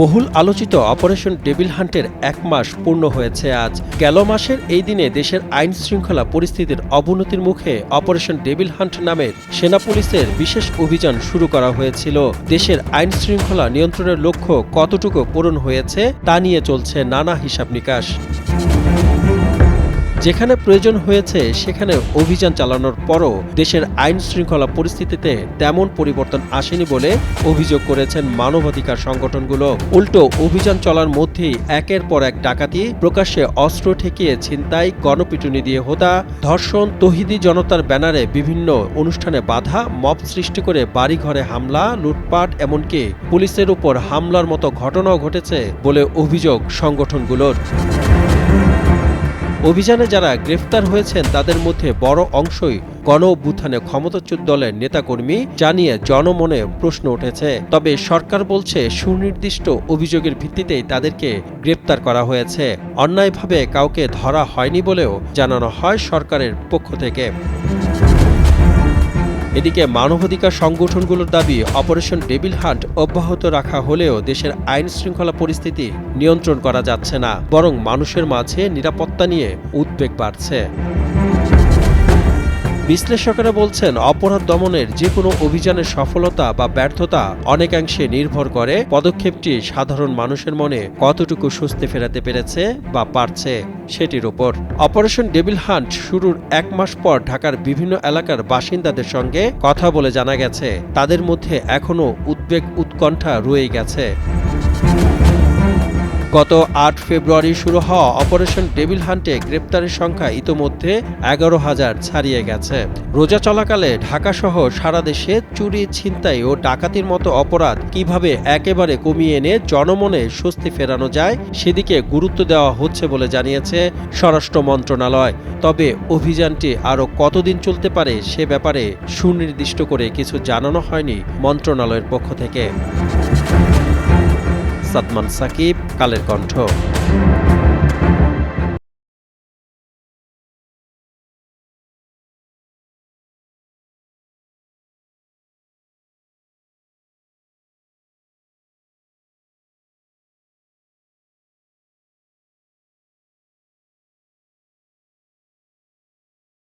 বহুল আলোচিত operation devil হান্টের ১ মাস পূর্ণ হয়েছে আজ। গেল মাসের এই দিনে দেশের আইন শৃঙ্খলা পরিস্থিতির অবনতির মুখে অপারেশন ডেভিল হান্ট নামের সেনা পুলিশের বিশেষ অভিযান শুরু করা হয়েছিল। দেশের আইন শৃঙ্খলা নিয়ন্ত্রণের লক্ষ্য কতটুকু পূরণ হয়েছে তা নিয়ে চলছে নানা হিসাব নিকাশ। যেখানে প্রয়োজন হয়েছে সেখানে অভিযান চালানোর পরও দেশের আইন শৃঙ্খলা পরিস্থিতিতে তেমন পরিবর্তন আসেনি বলে অভিযোগ করেছেন মানবাধিকার সংগঠনগুলো। উল্টো অভিযান চলার মধ্যেই একের পর এক ডাকাতি, প্রকাশ্যে অস্ত্র ঠেকিয়ে ছিনতাই, গণপিটুনি দিয়ে হত্যা, ধর্ষণ, তৌহিদি জনতার ব্যানারে বিভিন্ন অনুষ্ঠানে বাধা, মব সৃষ্টি করে বাড়িঘরে হামলা, লুটপাট, এমনকি পুলিশের উপর হামলার মতো ঘটনাও ঘটেছে বলে অভিযোগ সংগঠনগুলোর। অভিযানে যারা গ্রেফতার হয়েছেন তাদের মধ্যে বড় অংশই গণ অভ্যুত্থানে ক্ষমতাচ্যুত দলের নেতাকর্মী, জানিয়ে জনমনে প্রশ্ন উঠেছে। তবে সরকার বলছে সুনির্দিষ্ট অভিযোগের ভিত্তিতেই তাদেরকে গ্রেপ্তার করা হয়েছে, অন্যায়ভাবে কাউকে ধরা হয়নি বলেও জানানো হয় সরকারের পক্ষ থেকে। এদিকে মানবাধিকার সংগঠনগুলোর দাবি, অপারেশন ডেভিল হান্ট অব্যাহত রাখা হলেও দেশের আইন শৃঙ্খলা পরিস্থিতি নিয়ন্ত্রণ করা যাচ্ছে না, বরং মানুষের মাঝে নিরাপত্তা নিয়ে উদ্বেগ বাড়ছে। বিশ্লেষকেরা বলছেন, অপরাধ দমনের যে কোনো অভিযানের সফলতা বা ব্যর্থতা অনেকাংশে নির্ভর করে পদক্ষেপটি সাধারণ মানুষের মনে কতটুকু স্বস্তি ফেরাতে পেরেছে বা পারছে সেটির উপর। অপারেশন ডেভিল হান্ট শুরুর ১ মাস পর ঢাকার বিভিন্ন এলাকার বাসিন্দাদের সঙ্গে কথা বলে জানা গেছে, তাদের মধ্যে এখনও উদ্বেগ উৎকণ্ঠা রয়ে গেছে। গত ৮ ফেব্রুয়ারি শুরু হওয়া অপারেশন ডেভিল হান্টে গ্রেপ্তারের সংখ্যা ইতোমধ্যে ১১,০০০ ছাড়িয়ে গেছে। রোজা চলাকালে ঢাকাসহ সারা দেশে চুরি, ছিনতাই ও ডাকাতির মতো অপরাধ কিভাবে একেবারে কমিয়ে এনে জনমনে স্বস্তি ফেরানো যায় সেদিকে গুরুত্ব দেওয়া হচ্ছে বলে জানিয়েছে স্বরাষ্ট্র মন্ত্রণালয়। তবে অভিযানটি আরও কতদিন চলতে পারে সে ব্যাপারে সুনির্দিষ্ট করে কিছু জানানো হয়নি মন্ত্রণালয়ের পক্ষ থেকে। সাদমান সাকিব, কালের কণ্ঠ।